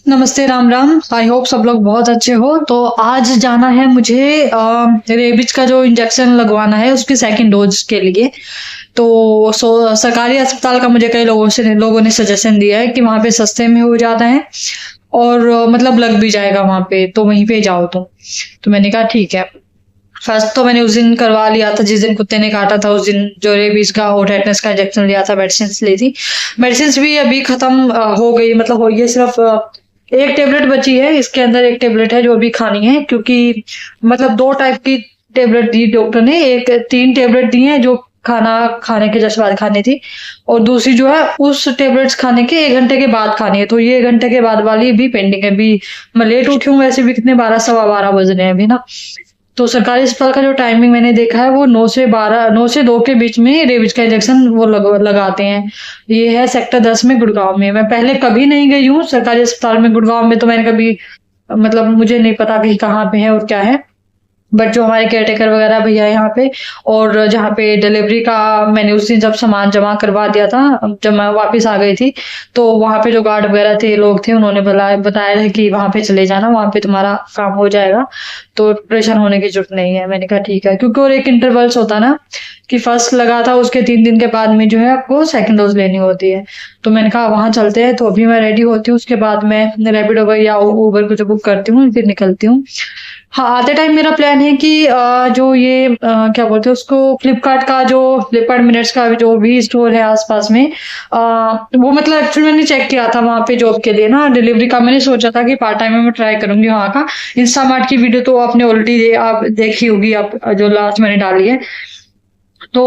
नमस्ते, Ram Ram. I hope सब लोग बहुत अच्छे हो। तो आज जाना है मुझे रेबीज का जो इंजेक्शन लगवाना है उसकी सेकंड डोज के लिए। तो सरकारी अस्पताल का मुझे कई लोगों ने सजेशन दिया है कि वहाँ पे सस्ते में हो जाता है और मतलब लग भी जाएगा वहाँ पे, तो वहीं पे जाओ तुम। तो मैंने कहा ठीक है। फर्स्ट तो मैंने उस दिन करवा लिया था जिस दिन कुत्ते ने काटा था, उस दिन जो रेबीज का और टेटनस का इंजेक्शन लिया था, मेडिसिन ली थी। मेडिसिन भी अभी खत्म हो गई, मतलब हो गई। सिर्फ एक टेबलेट बची है, इसके अंदर एक टेबलेट है जो अभी खानी है, क्योंकि मतलब दो टाइप की टेबलेट दी डॉक्टर ने। एक 3 टेबलेट दी है जो खाना खाने के जस्ट बाद खानी थी, और दूसरी जो है उस टेबलेट्स खाने के 1 घंटे के बाद खानी है। तो ये 1 घंटे के बाद वाली भी पेंडिंग है। अभी मैं लेट उठी हूँ, वैसे भी कितने 12 सवा 12 बज रहे हैं अभी ना। तो सरकारी अस्पताल का जो टाइमिंग मैंने देखा है वो 9 से 2 के बीच में रेबीज का इंजेक्शन वो लगाते हैं। ये है सेक्टर 10 में, गुड़गांव में। मैं पहले कभी नहीं गई हूँ सरकारी अस्पताल में गुड़गांव में, तो मैंने कभी मतलब मुझे नहीं पता कि कहाँ पे है और क्या है। बट जो हमारे केयरटेकर वगैरह भैया है यहाँ पे, और जहाँ पे डिलीवरी का मैंने उस दिन जब सामान जमा करवा दिया था, जब मैं वापस आ गई थी, तो वहाँ पे जो गार्ड वगैरह थे, लोग थे, उन्होंने बताया था कि वहाँ पे चले जाना, वहाँ पे तुम्हारा काम हो जाएगा, तो परेशान होने की जरूरत नहीं है। मैंने कहा ठीक है, क्योंकि और एक इंटरवल्स होता ना कि फर्स्ट लगा था उसके 3 दिन के बाद में जो है आपको सेकंड डोज लेनी होती है। तो मैंने कहा वहां चलते हैं। तो अभी मैं रेडी होती हूँ, उसके बाद मैं रैपिडो या उबर कुछ बुक करती हूँ, फिर निकलती हूँ। हाँ, आते टाइम मेरा प्लान है कि जो ये क्या बोलते हैं उसको, फ्लिपकार्ट का जो फ्लिपकार्ट मिनट्स का जो भी स्टोर है आसपास में, वो मतलब एक्चुअली मैंने चेक किया था वहाँ पे जॉब के लिए ना, डिलीवरी का। मैंने सोचा था कि पार्ट टाइम में मैं ट्राई करूंगी वहाँ का। इंस्टामार्ट की वीडियो तो आपने ऑलरेडी आप देखी होगी, आप जो लास्ट मैंने डाली है, तो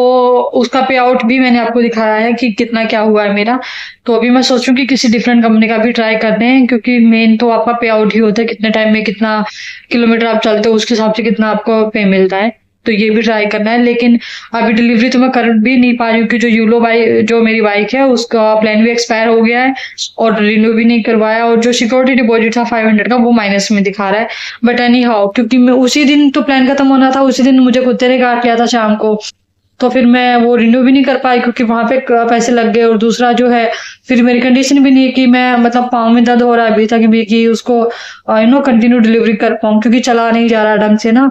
उसका पे आउट भी मैंने आपको दिखाया है कि कितना क्या हुआ है मेरा। तो अभी मैं सोचूं कि किसी डिफरेंट कंपनी का भी ट्राई करते हैं, क्योंकि मेन तो आपका पे आउट ही होता है, कितने टाइम में कितना किलोमीटर आप चलते हो उसके हिसाब से कितना आपको पे मिलता है। तो ये भी ट्राई करना है। लेकिन अभी डिलीवरी तो मैं कर भी नहीं पा रही हूँ, क्योंकि जो यूलो बाइक जो मेरी बाइक है उसका प्लान भी एक्सपायर हो गया है और रिन्यू भी नहीं करवाया, और जो सिक्योरिटी डिपॉजिट था 500 का वो माइनस में दिखा रहा है। बट एनी हाउ, क्योंकि मैं उसी दिन तो प्लान खत्म होना था, उसी दिन मुझे कुत्ते ने काट लिया था शाम को, तो फिर मैं वो रिन्यू भी नहीं कर पाई, क्योंकि वहां पे पैसे लग गए। और दूसरा जो है, फिर मेरी कंडीशन भी नहीं है कि मैं मतलब पाँव में दर्द हो रहा है अभी तक भी कि उसको कंटिन्यू डिलीवरी कर पाऊँ, क्योंकि चला नहीं जा रहा ढंग से ना।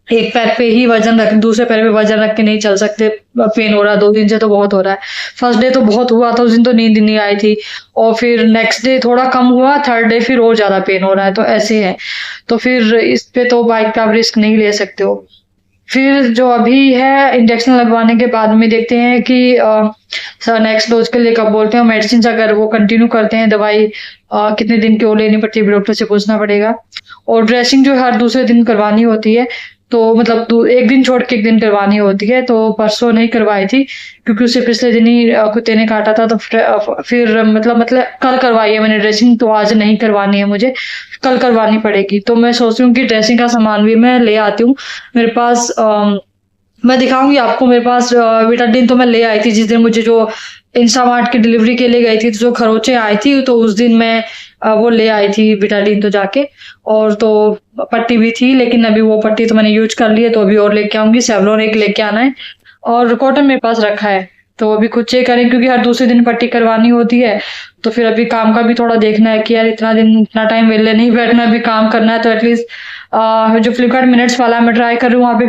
एक पैर पे ही वजन रख, दूसरे पैर पे वजन रख के नहीं चल सकते। पेन हो रहा है 2 दिन से, तो बहुत हो रहा है। फर्स्ट डे तो बहुत हुआ था, उस दिन तो नींद नहीं आई थी, और फिर नेक्स्ट डे थोड़ा कम हुआ, थर्ड डे फिर और ज्यादा पेन हो रहा है। तो ऐसे है, तो फिर इस पे तो बाइक का आप रिस्क नहीं ले सकते हो। फिर जो अभी है इंजेक्शन लगवाने के बाद में देखते हैं कि नेक्स्ट डोज के लिए कब बोलते हैं। मेडिसिन अगर वो कंटिन्यू करते हैं दवाई, कितने दिन की वो लेनी पड़ती है डॉक्टर से पूछना पड़ेगा। और ड्रेसिंग जो हर दूसरे दिन करवानी होती है, तो मतलब एक दिन छोड़ के एक दिन करवानी होती है। तो परसों नहीं करवाई थी, क्योंकि उससे पिछले दिन ही कुत्ते ने काटा था। तो फिर मतलब कल करवाई है मैंने ड्रेसिंग, तो आज नहीं करवानी है मुझे, कल करवानी पड़ेगी। तो मैं सोच रही हूँ कि ड्रेसिंग का सामान भी मैं ले आती हूँ। मेरे पास मैं दिखाऊंगी आपको, मेरे पास विटाडीन तो मैं ले आई थी जिस दिन मुझे जो इंस्टामार्ट की डिलीवरी के लिए गई थी, तो जो खरोचे आई थी, तो उस दिन मैं वो ले आई थी विटाडीन तो जाके। और तो पट्टी भी थी, लेकिन अभी वो पट्टी तो मैंने यूज कर ली है, तो अभी और लेके आऊंगी। सेवलॉन एक लेके आना है, और कॉटन मेरे पास रखा है, तो अभी खुद चेक करें, क्योंकि हर दूसरे दिन पट्टी करवानी होती है। तो फिर अभी काम का भी थोड़ा देखना है कि यार इतना दिन इतना टाइम वेले नहीं बैठना, अभी काम करना है। तो एटलीस्ट जो फ्लिपकार्ट मिनट्स वाला मैं ट्राई कर रही हूँ, वहाँ पे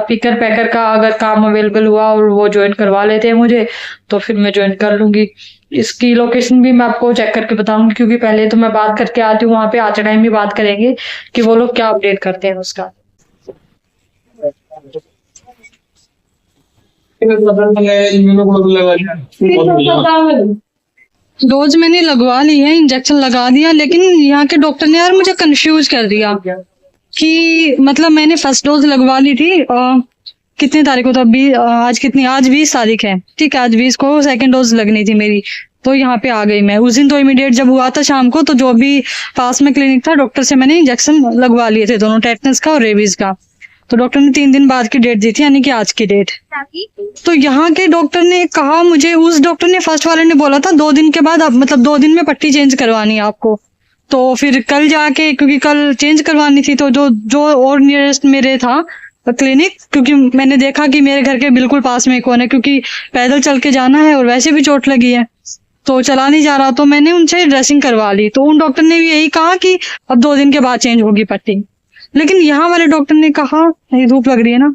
पिकर पैकर का अगर काम अवेलेबल हुआ और वो ज्वाइन करवा लेते हैं मुझे, तो फिर मैं ज्वाइन कर लूंगी। इसकी लोकेशन भी मैं आपको चेक करके बताऊंगी, क्योंकि पहले तो मैं बात करके आती हूँ वहाँ पे, आते टाइम भी बात करेंगे कि वो लोग क्या अपडेट करते हैं उसका। डोज मैंने लगवा ली है, इंजेक्शन लगा दिया, लेकिन यहाँ के डॉक्टर ने यार मुझे कंफ्यूज कर दिया कि मतलब मैंने फर्स्ट डोज लगवा ली थी कितने तारीख को, तो अभी आज 20 तारीख है, ठीक है, आज 20 को सेकंड डोज लगनी थी मेरी। तो यहाँ पे आ गई मैं उस दिन, तो इमीडिएट जब हुआ था शाम को, तो जो भी पास में क्लिनिक था, डॉक्टर से मैंने इंजेक्शन लगवा लिए थे दोनों, टेटनस का और रेबीज का। तो डॉक्टर ने 3 दिन बाद की डेट दी थी, यानी कि आज की डेट। तो यहाँ के डॉक्टर ने कहा मुझे, उस डॉक्टर ने फर्स्ट वाले ने बोला था 2 दिन के बाद आप मतलब 2 दिन में पट्टी चेंज करवानी है आपको। तो फिर कल जाके, क्योंकि कल चेंज करवानी थी, तो जो और नियरेस्ट मेरे था क्लिनिक, क्योंकि मैंने देखा कि मेरे घर के बिल्कुल पास में कौन है, क्योंकि पैदल चल के जाना है और वैसे भी चोट लगी है, तो चला नहीं जा रहा, तो मैंने उनसे ड्रेसिंग करवा ली। तो उन डॉक्टर ने भी यही कहा कि अब 2 दिन के बाद चेंज होगी पट्टी। लेकिन यहाँ वाले डॉक्टर ने कहा, नहीं धूप लग रही है ना,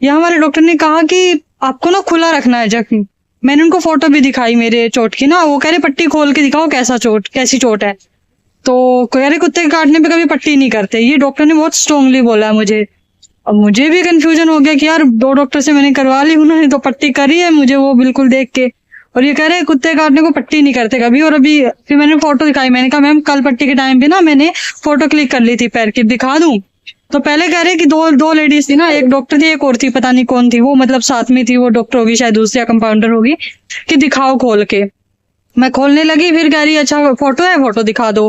यहाँ वाले डॉक्टर ने कहा कि आपको ना खुला रखना है जख्म। मैंने उनको फोटो भी दिखाई मेरे चोट की ना, वो कह रहे पट्टी खोल के दिखाओ कैसी चोट है। तो कह रहे कुत्ते के काटने पे कभी पट्टी नहीं करते। ये डॉक्टर ने बहुत स्ट्रांगली बोला है मुझे। अब मुझे भी कंफ्यूजन हो गया कि यार 2 डॉक्टर से मैंने करवा ली, उन्होंने तो पट्टी करी है मुझे वो बिल्कुल देख के, और ये कह रहे कुत्ते काटने को पट्टी नहीं करते कभी। और अभी फिर मैंने फोटो दिखाई, मैंने कहा मैम कल पट्टी के टाइम पे ना मैंने फोटो क्लिक कर ली थी पैर की, दिखा दूं? तो पहले कह रहे कि दो लेडीज थी ना, एक डॉक्टर थी एक और थी, पता नहीं कौन थी वो, मतलब साथ में थी, वो डॉक्टर होगी शायद दूसरी या कंपाउंडर होगी, कि दिखाओ खोल के। मैं खोलने लगी, फिर कह रही अच्छा फोटो है, फोटो दिखा दो।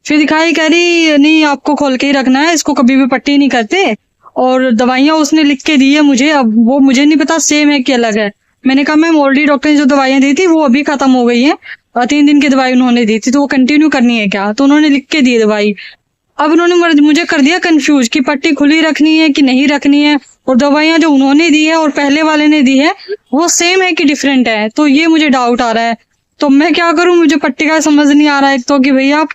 फिर दिखाई, कह रही नहीं आपको खोल के ही रखना है, इसको कभी भी पट्टी नहीं करते। और दवाइयां उसने लिख के दी है मुझे, अब वो मुझे नहीं पता सेम है कि अलग है। मैंने कहा मैम ऑलरेडी डॉक्टर ने जो दवाइयां दी थी वो अभी खत्म हो गई है, 3 दिन की दवाई उन्होंने दी थी, तो वो कंटिन्यू करनी है क्या? तो उन्होंने लिख के दी दवाई। अब उन्होंने मुझे कर दिया कंफ्यूज कि पट्टी खुली रखनी है कि नहीं रखनी है, और दवाइयां जो उन्होंने दी है और पहले वाले ने दी है वो सेम है कि डिफरेंट है, तो ये मुझे डाउट आ रहा है। तो मैं क्या करूं, मुझे पट्टी का समझ नहीं आ रहा है। एक तो कि भैया आप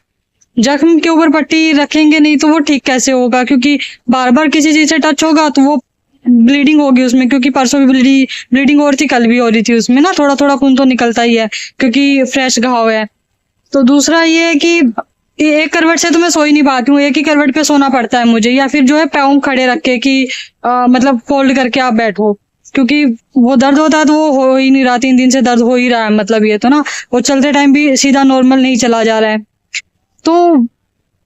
जख्म के ऊपर पट्टी रखेंगे नहीं तो वो ठीक कैसे होगा, क्योंकि बार बार किसी चीज से टच होगा तो वो ब्लीडिंग होगी उसमें, क्योंकि परसों भी ब्लीडिंग हो रही थी, कल भी हो रही थी, उसमें ना थोड़ा थोड़ा खून तो निकलता ही है क्योंकि फ्रेश घाव है। तो दूसरा ये है कि एक करवट से तो मैं सो ही नहीं पाती हूँ, एक ही करवट पे सोना पड़ता है मुझे, या फिर जो है पाँव खड़े रख के कि मतलब फोल्ड करके आप बैठो, क्योंकि वो दर्द होता है तो वो हो ही नहीं रहा, 3 दिन से दर्द हो ही रहा है, मतलब ये तो ना वो चलते टाइम भी सीधा नॉर्मल नहीं चला जा रहा है। तो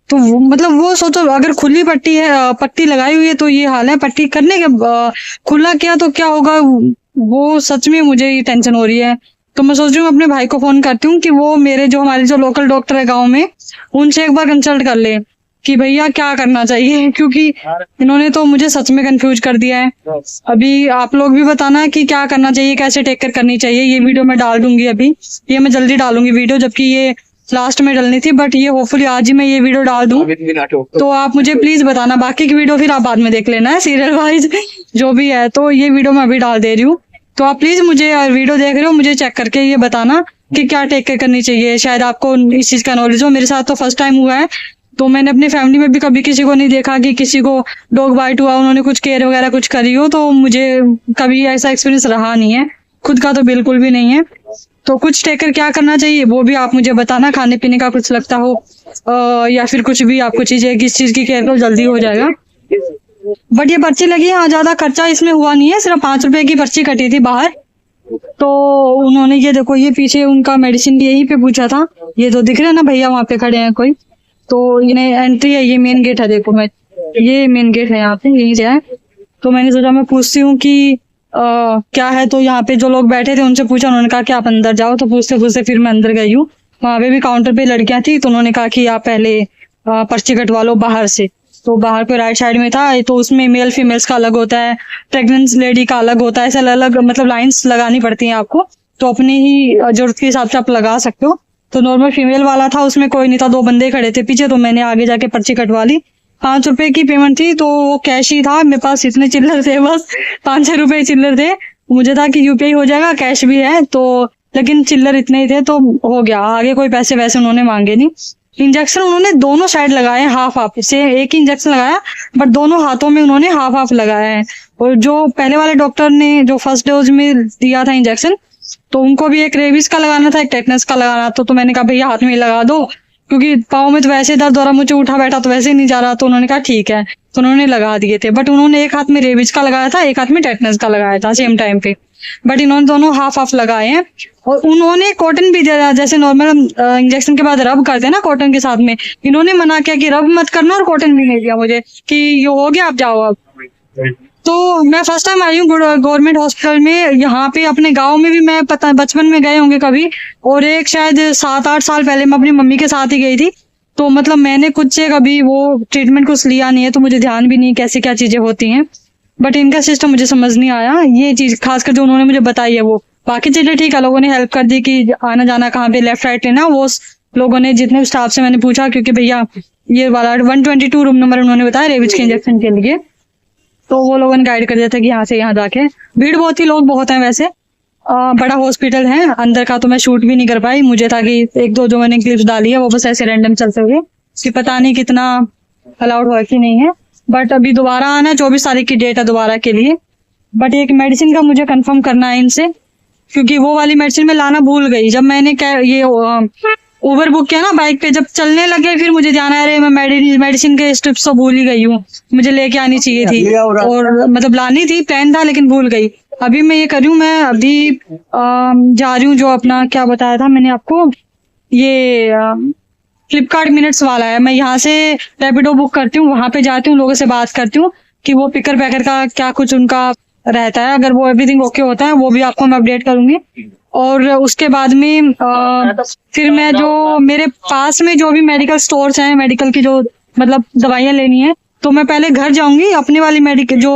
मतलब वो सोचो अगर खुली पट्टी है, पट्टी लगाई हुई है तो ये हाल है, पट्टी करने के खुला किया तो क्या होगा, वो सच में मुझे ये टेंशन हो रही है। तो मैं सोच रही हूँ अपने भाई को फोन करती हूँ कि वो हमारे जो लोकल डॉक्टर है गांव में, उनसे एक बार कंसल्ट कर ले कि भैया क्या करना चाहिए, क्योंकि इन्होंने तो मुझे सच में कंफ्यूज कर दिया है। अभी आप लोग भी बताना कि क्या करना चाहिए, कैसे टेक केयर करनी चाहिए। ये वीडियो मैं डाल दूंगी, अभी ये मैं जल्दी डालूंगी वीडियो, जबकि ये लास्ट में डलनी थी, बट ये होपफुली आज ही मैं ये वीडियो डाल दूं। तो आप मुझे प्लीज बताना, बाकी की वीडियो फिर आप बाद में देख लेना है सीरियल वाइज जो भी है। तो ये वीडियो मैं अभी डाल दे रही हूँ, तो आप प्लीज मुझे वीडियो देख रहे हो मुझे चेक करके ये बताना कि क्या टेक केयर करनी चाहिए। शायद आपको इस चीज का नॉलेज हो, मेरे साथ तो फर्स्ट टाइम हुआ है, तो मैंने अपनी फैमिली में भी कभी किसी को नहीं देखा कि किसी को डॉग बाइट हुआ, उन्होंने कुछ केयर वगैरह कुछ करी हो, तो मुझे कभी ऐसा एक्सपीरियंस रहा नहीं है, खुद का तो बिल्कुल भी नहीं है। तो कुछ टेक केयर क्या करना चाहिए वो भी आप मुझे बताना, खाने पीने का कुछ लगता हो या फिर कुछ भी आपको चीजें किस चीज की केयर करो जल्दी हो जाएगा। बट ये पर्ची लगी, हाँ ज्यादा खर्चा इसमें हुआ नहीं है, सिर्फ 5 रुपए की पर्ची कटी थी बाहर। तो उन्होंने ये देखो, ये पीछे उनका मेडिसिन भी यहीं पे पूछा था, ये तो दिख रहा है ना भैया वहाँ पे खड़े हैं कोई, तो इन्हें एंट्री है, ये मेन गेट है, देखो मैं ये मेन गेट है यहाँ पे, यहीं से है। तो मैंने सोचा मैं पूछती हूँ कि क्या है, तो यहाँ पे जो लोग बैठे थे उनसे पूछा, उन्होंने कहा कि आप अंदर जाओ। तो पूछते पूछते फिर मैं अंदर गई हूँ, वहाँ पे भी काउंटर पे लड़कियां थी, तो उन्होंने कहा कि आप पहले पर्ची कटवा लो बाहर से। तो बाहर पे राइट साइड में था, तो उसमें मेल फीमेल्स का अलग होता है, प्रेग्नेंट लेडी का अलग होता है, ऐसे अलग अलग मतलब लाइंस लगानी पड़ती हैं आपको, तो अपनी ही जरूरत के हिसाब से आप लगा सकते हो। तो नॉर्मल फीमेल वाला था, उसमें कोई नहीं था, 2 बंदे खड़े थे पीछे, तो मैंने आगे जाके पर्ची कटवा ली। 5 रुपए की पेमेंट थी, तो वो कैश ही था मेरे पास, इतने चिल्लर थे बस 5-6 रुपए चिल्लर थे। मुझे था कि यूपीआई हो जाएगा, कैश भी है तो, लेकिन चिल्लर इतने ही थे तो हो गया, आगे कोई पैसे वैसे उन्होंने मांगे नहीं। इंजेक्शन उन्होंने दोनों साइड लगाए, हाफ हाफ से, एक ही इंजेक्शन लगाया बट दोनों हाथों में उन्होंने हाफ हाफ लगाया है। और जो पहले वाले डॉक्टर ने जो फर्स्ट डोज में दिया था इंजेक्शन, तो उनको भी एक रेबीज का लगाना था, एक टेटनस का लगाना था। तो मैंने कहा भैया हाथ में लगा दो, क्योंकि पाँव में तो वैसे दर्द हो रहा, मुझे उठा बैठा तो वैसे ही नहीं जा रहा। तो उन्होंने कहा ठीक है, तो उन्होंने लगा दिए थे, बट उन्होंने एक हाथ में रेबीज का लगाया था, एक हाथ में टेटनस का लगाया था सेम टाइम पे, बट इन्होंने दोनों हाफ हाफ लगाए हैं। और उन्होंने कॉटन भी दिया, जैसे नॉर्मल इंजेक्शन के बाद रब करते हैं ना कॉटन के साथ में, इन्होंने मना किया कि रब मत करना, और कॉटन भी नहीं दिया मुझे कि ये हो गया आप जाओ अब। तो मैं फर्स्ट टाइम आई हूँ गवर्नमेंट हॉस्पिटल में, यहाँ पे अपने गांव में भी मैं पता बचपन में गए होंगे कभी, और एक शायद 7-8 साल पहले मैं अपनी मम्मी के साथ ही गई थी। तो मतलब मैंने खुद से कभी वो ट्रीटमेंट कुछ लिया नहीं है, तो मुझे ध्यान भी नहीं कैसे क्या चीजें होती हैं, बट इनका सिस्टम मुझे समझ नहीं आया। ये चीज खासकर जो उन्होंने मुझे बताई है, वो बाकी चीजें ठीक है, लोगों ने हेल्प कर दी कि आना जाना कहाँ पे लेफ्ट राइट लेना, वो लोगों ने जितने स्टाफ से मैंने पूछा, क्योंकि भैया ये वाला 122 रूम नंबर उन्होंने बताया रेबीज के इंजेक्शन के लिए, तो वो लोगों ने गाइड कर दिया था कि यहाँ से यहाँ जाके। भीड़ बहुत ही, लोग बहुत हैं वैसे, बड़ा हॉस्पिटल है। अंदर का तो मैं शूट भी नहीं कर पाई, मुझे था कि एक दो जो मैंने क्लिप्स डाली है वो बस ऐसे रैंडम चलते हुए, कि पता नहीं कितना अलाउड है कि नहीं है। बट अभी दोबारा आना है, 24 तारीख की डेट है दोबारा के लिए। बट एक मेडिसिन का मुझे कंफर्म करना है इनसे, क्योंकि वो वाली मेडिसिन मैं लाना भूल गई। जब मैंने ये उबर बुक किया ना बाइक पे, जब चलने लगे फिर मुझे ध्यान आया, अरे मैं मेडिसिन के स्ट्रिप्स तो भूल ही गई हूँ, मुझे लेके आनी चाहिए थी, और मतलब लानी थी, प्लान था, लेकिन भूल गई। अभी मैं ये कर रही हूँ, मैं अभी जा रही हूँ, जो अपना क्या बताया था मैंने आपको, ये फ्लिपकार्ट मिनट्स वाला है, मैं यहाँ से रैपिडो बुक करती हूँ, वहां पे जाती हूँ, लोगों से बात करती हूँ कि वो पिकर पैकर का क्या कुछ उनका रहता है। अगर वो एवरीथिंग ओके होता है वो भी आपको मैं अपडेट करूंगी। और उसके बाद में फिर मैं जो मेरे पास में जो भी मेडिकल स्टोर्स हैं, मेडिकल की जो मतलब दवाइयाँ लेनी है, तो मैं पहले घर जाऊंगी, अपनी वाली मेडिकल जो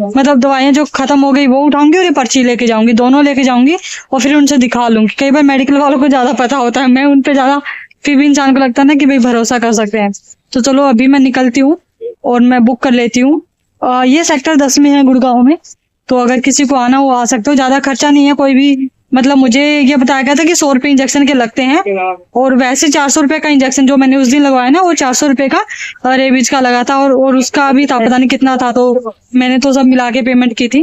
मतलब दवाइयाँ जो खत्म हो गई वो उठाऊंगी, और ये पर्ची लेके जाऊंगी, दोनों लेके जाऊंगी, और फिर उनसे दिखा लूंगी। कई बार मेडिकल वालों को ज्यादा पता होता है, मैं उन पे ज्यादा, फिर भी इंसान को लगता है ना कि भाई भरोसा कर सकते हैं। तो चलो अभी मैं निकलती हूँ और मैं बुक कर लेती हूँ। ये सेक्टर 10 में है गुड़गांव में, तो अगर किसी को आना हो आ सकते हो, ज्यादा खर्चा नहीं है कोई भी। मतलब मुझे ये बताया गया था कि 100 रुपए इंजेक्शन के लगते हैं, और वैसे 400 रुपए का इंजेक्शन जो मैंने उस दिन लगवाया ना, वो 400 रुपए का रेबीज का लगा था, और उसका भी था पता नहीं कितना था, तो मैंने तो सब मिला के पेमेंट की थी।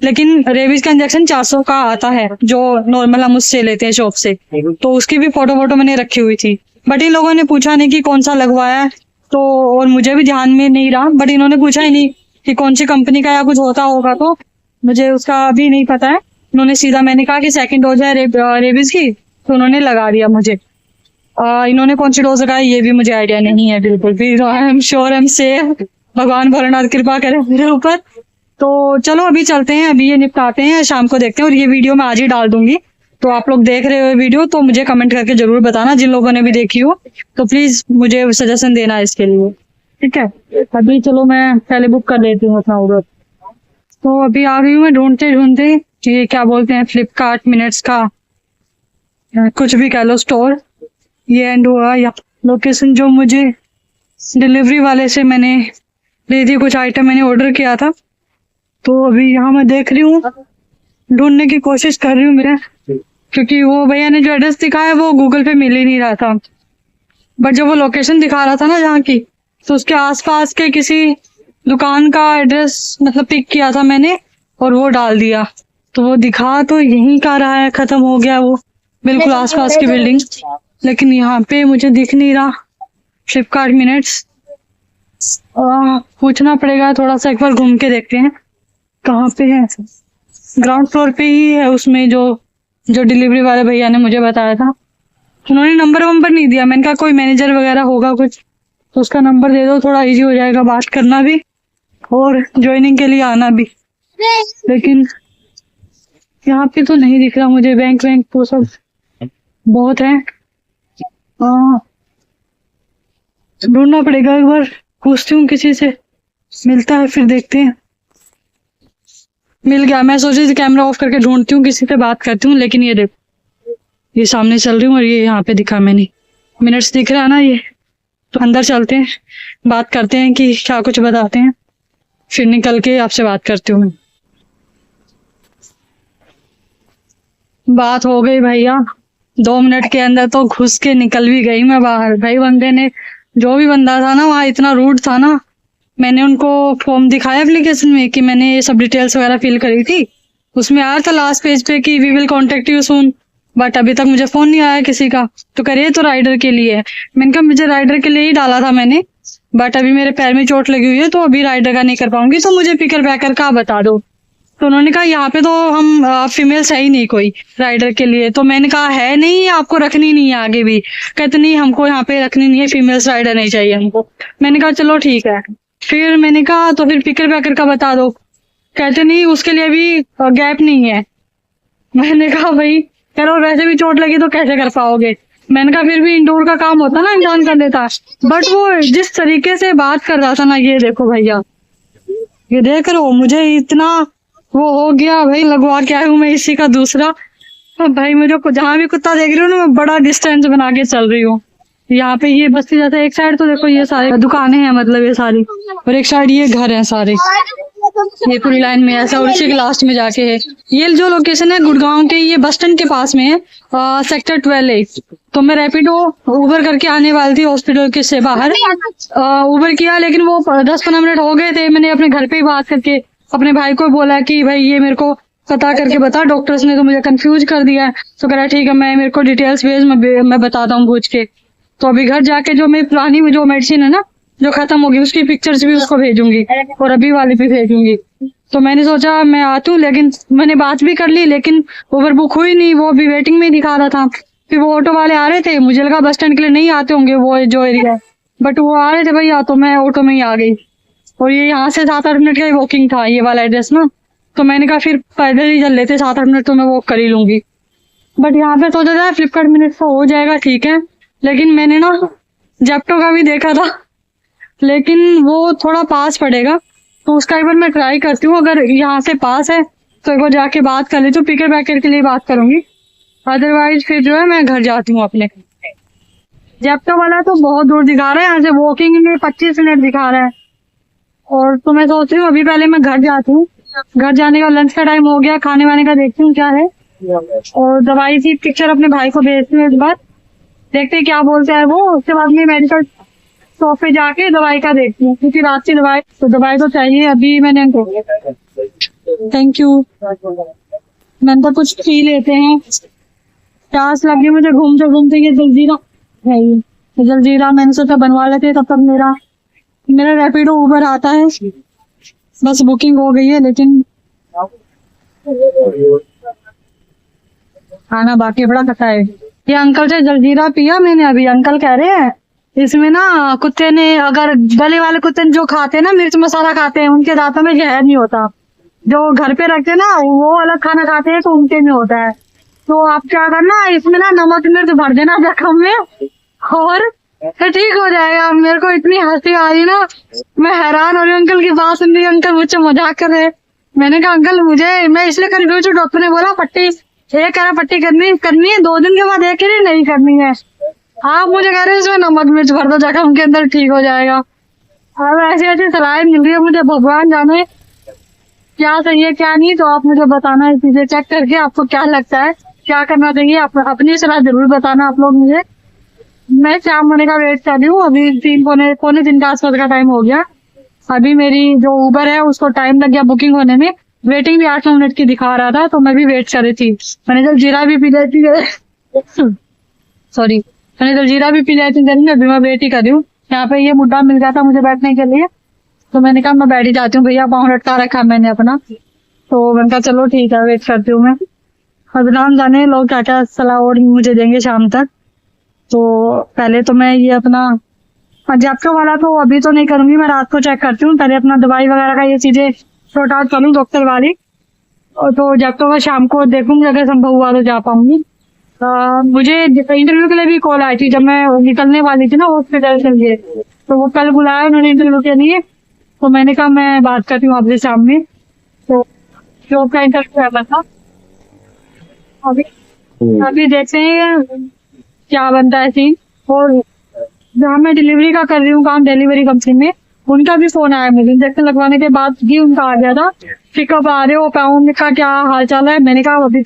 लेकिन रेबीज का इंजेक्शन 400 का आता है, जो नॉर्मल हम उससे लेते हैं शॉप से, तो उसकी भी फोटो मैंने रखी हुई थी। बट इन लोगों ने पूछा नहीं कि कौन सा लगवाया, तो और मुझे भी ध्यान में नहीं रहा, बट इन्होंने पूछा ही नहीं कि कौन सी कंपनी का या कुछ होता होगा, तो मुझे उसका अभी नहीं पता है। उन्होंने सीधा, मैंने कहा कि सेकंड डोज है रेबीज की, तो उन्होंने लगा दिया मुझे। इन्होंने कौन सी डोज लगाई ये भी मुझे आइडिया नहीं है बिल्कुल भी। I am sure, I am safe, भगवान भोलेनाथ कृपा करे मेरे ऊपर। तो चलो अभी चलते हैं, अभी ये निपटाते हैं, शाम को देखते हैं। और ये वीडियो मैं आज ही डाल दूंगी, तो आप लोग देख रहे हो वीडियो तो मुझे कमेंट करके जरूर बताना, जिन लोगों ने भी देखी हो तो प्लीज मुझे सजेशन देना इसके लिए, ठीक है। अभी चलो मैं पहले बुक कर लेती हूँ अपना उबर। तो अभी आ गई हूँ मैं ढूंढते ढूंढते, ये क्या बोलते हैं फ्लिपकार्ट मिनट्स का कुछ भी कह लो स्टोर, ये एंड हुआ या लोकेशन जो मुझे डिलीवरी वाले से मैंने ले दी, कुछ आइटम मैंने ऑर्डर किया था। तो अभी यहाँ मैं देख रही हूँ, ढूंढने की कोशिश कर रही हूँ मैं, क्योंकि वो भैया ने जो एड्रेस दिखाया वो गूगल पे मिल ही नहीं रहा था। बट जब वो लोकेशन दिखा रहा था ना जहाँ की, तो उसके आसपास के किसी दुकान का एड्रेस मतलब पिक किया था मैंने, और वो डाल दिया, तो वो दिखा तो यहीं का रहा है, खत्म हो गया वो बिल्कुल आसपास की बिल्डिंग। लेकिन यहाँ पे मुझे दिख नहीं रहा फ्लिपकार्ट मिनट्स। पूछना पड़ेगा थोड़ा सा, एक बार घूम के देखते हैं कहाँ पे है। ग्राउंड फ्लोर पे ही है उसमें, जो डिलीवरी वाले भैया ने मुझे बताया था। उन्होंने नंबर नहीं दिया, मैंने कहा कोई मैनेजर वगैरह होगा कुछ, तो उसका नंबर दे दो, थोड़ा इजी हो जाएगा बात करना भी और ज्वाइनिंग के लिए आना भी। लेकिन यहाँ पे तो नहीं दिख रहा मुझे, बैंक वो सब बहुत है। ढूंढना पड़ेगा, एक बार पूछती हूँ किसी से, मिलता है फिर देखते हैं। मिल गया, मैं सोच रही थी कैमरा ऑफ करके ढूंढती हूँ, किसी से बात करती हूँ, लेकिन ये देखो ये सामने चल रही हूँ और ये यहाँ पे दिखा मैंने, मिनट्स दिख रहा है ना ये। तो अंदर चलते हैं, बात करते हैं कि क्या कुछ बताते हैं, फिर निकल के आपसे बात करती हूँ मैं। बात हो गई भैया, 2 मिनट के अंदर तो घुस के निकल भी गई मैं बाहर। भाई बंदे ने, जो भी बंदा था ना वहाँ, इतना रूड था ना। मैंने उनको फॉर्म दिखाया एप्लीकेशन में कि मैंने ये सब डिटेल्स वगैरह फिल करी थी, उसमें आया था लास्ट पेज पे कि we will contact you soon, but अभी तक मुझे फोन नहीं आया किसी का। तो करिए तो राइडर के लिए है, मैंने कहा मुझे राइडर के लिए ही डाला था मैंने, बट अभी मेरे पैर में चोट लगी हुई है तो अभी राइडर का नहीं कर पाऊंगी, तो मुझे पिकर पैकर का बता दो। तो उन्होंने कहा यहाँ पे तो हम फीमेल्स है ही नहीं कोई राइडर के लिए। तो मैंने कहा है नहीं, आपको रखनी नहीं है आगे भी? कहते नहीं, हमको यहाँ पे रखनी नहीं है, फीमेल्स राइडर नहीं चाहिए हमको। मैंने कहा चलो ठीक है। फिर मैंने कहा तो फिर पिकर पैकर का बता दो। कहते नहीं, उसके लिए अभी गैप नहीं है। मैंने कहा भाई चलो, वैसे भी चोट लगी तो कैसे कर पाओगे। मैंने कहा फिर भी इंडोर का काम होता ना, इंसान कर लेता। बट वो जिस तरीके से बात कर रहा था ना, ये देखो भैया, ये देख रहे हो, मुझे इतना वो हो गया भाई, लगवा के आई हूँ मैं इसी का दूसरा। भाई मुझे जहाँ भी कुत्ता देख रही हूँ ना, मैं बड़ा डिस्टेंस बना के चल रही हूँ। यहाँ पे ये बस्ती जाता है, एक साइड तो देखो ये सारी दुकानें हैं, मतलब ये सारी, और एक साइड ये घर है सारे। ये पूरी लाइन में ऐसा और इसी के लास्ट में जाके है। ये जो लोकेशन है गुड़गांव के, ये बस स्टैंड के पास में है, सेक्टर 12A। तो मैं रैपिडो उबर करके आने वाली थी हॉस्पिटल के से बाहर, उबर किया, लेकिन वो 10-15 मिनट हो गए थे। मैंने अपने घर पे ही बात करके अपने भाई को बोला कि भाई ये मेरे को पता करके बता, डॉक्टर्स ने तो मुझे कंफ्यूज कर दिया है। तो कह रहा ठीक है, मैं मेरे को डिटेल्स भेज, मैं बताता हूँ पूछ के। तो अभी घर जाके जो मेरी पुरानी जो मेडिसिन है ना जो खत्म होगी, उसकी पिक्चर्स भी उसको भेजूंगी और अभी वाली भी भेजूंगी। तो मैंने सोचा मैं आती हूँ, लेकिन मैंने बात भी कर ली, लेकिन उबर बुक हुई नहीं, वो अभी वेटिंग में ही दिखा रहा था। फिर वो ऑटो वाले आ रहे थे, मुझे लगा बस स्टैंड के लिए नहीं आते होंगे वो जो एरिया है, बट वो आ रहे थे भैया, तो मैं ऑटो में ही आ गई। और ये यहाँ से 7-8 मिनट का वॉकिंग था ये वाला एड्रेस ना, तो मैंने कहा फिर पैदल ही चल लेते, 7-8 मिनट तो मैं वॉक कर ही लूंगी। बट यहाँ पे सोचा था फ्लिपकार्ट मिनट का हो जाएगा, ठीक है, लेकिन मैंने ना जेप्टो का भी देखा था, लेकिन वो थोड़ा पास पड़ेगा, तो उसका एक बार मैं ट्राई करती हूँ। अगर यहाँ से पास है तो एक बार जाके बात कर लेती हूँ, पिकर पैकर के लिए बात करूंगी, अदरवाइज फिर जो है मैं घर जाती हूँ अपने। जेप्टो वाला तो बहुत दूर दिखा रहा है, यहाँ से वॉकिंग में 25 मिनट दिखा रहा है। और तो मैं सोच रही हूँ अभी पहले मैं घर जाती हूँ, घर जाने का लंच का टाइम हो गया, खाने वाने का देखती हूँ क्या है, और दवाई की पिक्चर अपने भाई को भेजती हूँ। इस बार देखते क्या बोलते हैं वो, उसके बाद में मेडिकल शॉप पे जाके दवाई का देखती हूँ, क्योंकि रात की दवाई तो चाहिए। अभी मैंने थैंक यू, मैंने तो कुछ पी लेते हैं, प्यास लगी मुझे घूमते घूमते। ये जलजीरा है, ये जलजीरा मैंने सोचा बनवा लेते, तब तक मेरा रैपिडो उबर आता है। बस बुकिंग हो गई है, लेकिन खाना बाकी बड़ा कटा है। ये अंकल से जलजीरा पिया मैंने अभी, अंकल कह रहे हैं इसमें ना कुत्ते ने, अगर गले वाले कुत्ते जो खाते हैं ना मिर्च मसाला खाते हैं, उनके दांतों में जहर नहीं होता। जो घर पे रखते हैं ना वो अलग खाना खाते हैं तो उनके में होता है। तो आप क्या करना, इसमें ना नमक मिर्च भर देना जख्म में, और तो ठीक हो जाएगा। मेरे को इतनी हंसी आ रही ना, मैं हैरान हो रही हूँ अंकल की बात सुन रही। अंकल मुझसे मजाक कर रहे। मैंने कहा अंकल मैं इसलिए कंफ्यूज हूँ, डॉक्टर ने बोला पट्टी एक कह रहा पट्टी करनी है 2 दिन के बाद, एक नहीं करनी है। आप मुझे कह रहे हैं इसमें नमक मिर्च भर दो जख्म के अंदर, ठीक हो जाएगा। अब ऐसी सलाह मिल रही है मुझे, भगवान जाने क्या सही है क्या नहीं। तो आप मुझे बताना, इस चीजें चेक करके आपको क्या लगता है क्या करना चाहिए, आप अपनी सलाह जरूर बताना आप लोग मुझे। मैं शाम होने का वेट कर रही हूँ, अभी 3-3 का आसपास का टाइम हो गया। अभी मेरी जो उबर है उसको टाइम लग गया बुकिंग होने में, वेटिंग भी 8-9 मिनट की दिखा रहा था, तो मैं भी वेट कर रही थी। मैंने जलजीरा भी पी लेती सॉरी मैंने जलजीरा भी पी लेती थी, अभी मैं वेट ही कर रही हूँ। यहाँ पे ये मुद्दा मिल गया था मुझे बैठने के लिए, तो मैंने कहा मैं बैठ ही जाती हूँ, भैया पाँव लटका रखा मैंने अपना। तो मैंने कहा चलो ठीक है, वेट करती हूँ मैं। अब नाम जाने लोग क्या क्या सलाह और मुझे देंगे शाम तक। तो पहले तो मैं ये अपना जेप्टो वाला तो अभी तो नहीं करूंगी, मैं रात को चेक करती हूँ, पहले अपना दवाई वगैरह का ये चीजें सॉर्ट आउट करूँ डॉक्टर वाली। और तो जेप्टो का शाम को देखूंगी, अगर संभव हुआ तो जा पाऊंगी। मुझे इंटरव्यू के लिए भी कॉल आई थी, जब मैं निकलने वाली थी ना हॉस्पिटल के लिए, तो वो कल बुलाया उन्होंने इंटरव्यू के लिए। तो मैंने कहा मैं बात करती हूँ आपसे शाम में। तो जॉब का इंटरव्यू है था, अभी देखते हैं क्या बनता है सीन। और जहाँ मैं डिलीवरी का कर रही हूँ काम, डिलीवरी कंपनी में, उनका भी फोन आया मुझे, इंजेक्शन लगवाने के बाद भी उनका आ गया था कि कब आ रहे हो, पाऊँ का क्या हाल चाल है। मैंने कहा अभी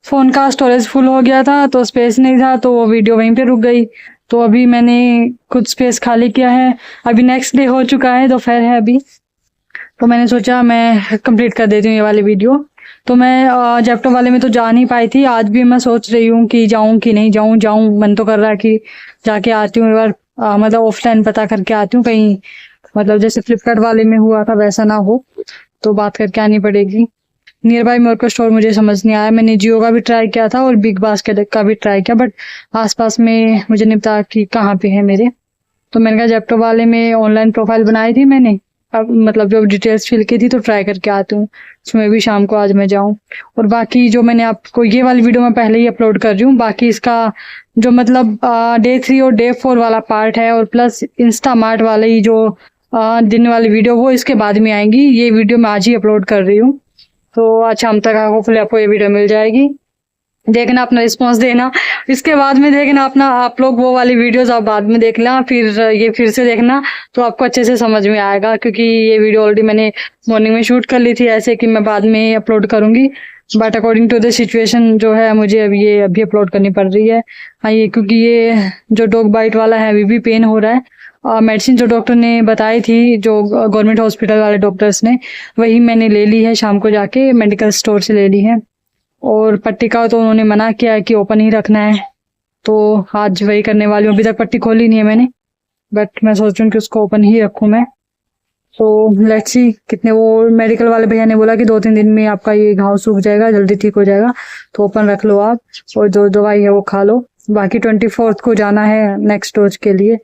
फोन का स्टोरेज फुल हो गया था तो स्पेस नहीं था, तो वो वीडियो वहीं पे रुक गई। तो अभी मैंने कुछ स्पेस खाली किया है, अभी नेक्स्ट डे हो चुका है, दोपहर है अभी, तो मैंने सोचा मैं कंप्लीट कर देती हूँ ये वाली वीडियो। तो मैं जेप्टो वाले में तो जा नहीं पाई थी, आज भी मैं सोच रही हूँ कि जाऊँ कि नहीं जाऊँ। मन तो कर रहा है कि जाके आती हूँ एक बार, मतलब ऑफलाइन पता करके आती हूँ कहीं, मतलब जैसे फ्लिपकार्ट वाले में हुआ था वैसा ना हो, तो बात करके आनी पड़ेगी। नियर बाय मेरे को स्टोर मुझे समझ नहीं आया, मैंने जियो का भी ट्राई किया था और बिग बास्केट का भी ट्राई किया, बट आसपास में मुझे नहीं पता कि कहाँ पे है मेरे। तो मैंने कहा जेप्टो वाले में ऑनलाइन प्रोफाइल बनाई थी मैंने, अब मतलब जो डिटेल्स फिल की थी, तो ट्राई करके आती हूँ उसमें भी शाम को, आज मैं जाऊँ। और बाकी जो मैंने आपको ये वाली वीडियो मैं पहले ही अपलोड कर रही हूँ, बाकी इसका जो मतलब डे 3 और डे 4 वाला पार्ट है, और प्लस इंस्टामार्ट वाली जो दिन वाली वीडियो, वो इसके बाद में आएंगी। ये वीडियो मैं आज ही अपलोड कर रही हूँ, तो आज शाम तक होपफुली आपको ये वीडियो मिल जाएगी। देखना, अपना रिस्पॉन्स देना। इसके बाद में देखना अपना, आप लोग वो वाली वीडियोस आप बाद में देखना, फिर ये फिर से देखना तो आपको अच्छे से समझ में आएगा, क्योंकि ये वीडियो ऑलरेडी मैंने मॉर्निंग में शूट कर ली थी ऐसे कि मैं बाद में अपलोड करूंगी, but according to the situation जो है मुझे अभी अपलोड करनी पड़ रही है। हाँ, ये क्योंकि ये जो डॉग बाइट वाला है अभी भी पेन हो रहा है। मेडिसिन जो डॉक्टर ने बताई थी, जो गवर्नमेंट हॉस्पिटल वाले डॉक्टर्स ने, वही मैंने ले ली है, शाम को जाके मेडिकल स्टोर से ले ली है। और पट्टी का तो उन्होंने मना किया है कि ओपन ही रखना है, तो आज वही करने वाली हूँ। अभी तक पट्टी खोली नहीं है मैंने, बट मैं सोच रही हूँ कि उसको ओपन ही रखूँ मैं। तो लेट्स सी कितने, वो मेडिकल वाले भैया ने बोला कि 2-3 दिन में आपका ये घाव सूख जाएगा, जल्दी ठीक हो जाएगा, तो ओपन रख लो आप, और जो दवाई है वो खा लो। बाकी 24 को जाना है नेक्स्ट डोज के लिए,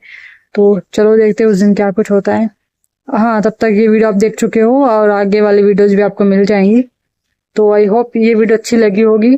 तो चलो देखते हैं उस दिन क्या कुछ होता है। हाँ, तब तक ये वीडियो आप देख चुके हो और आगे वाली वीडियोज भी आपको मिल जाएंगी। तो आई होप ये वीडियो अच्छी लगी होगी।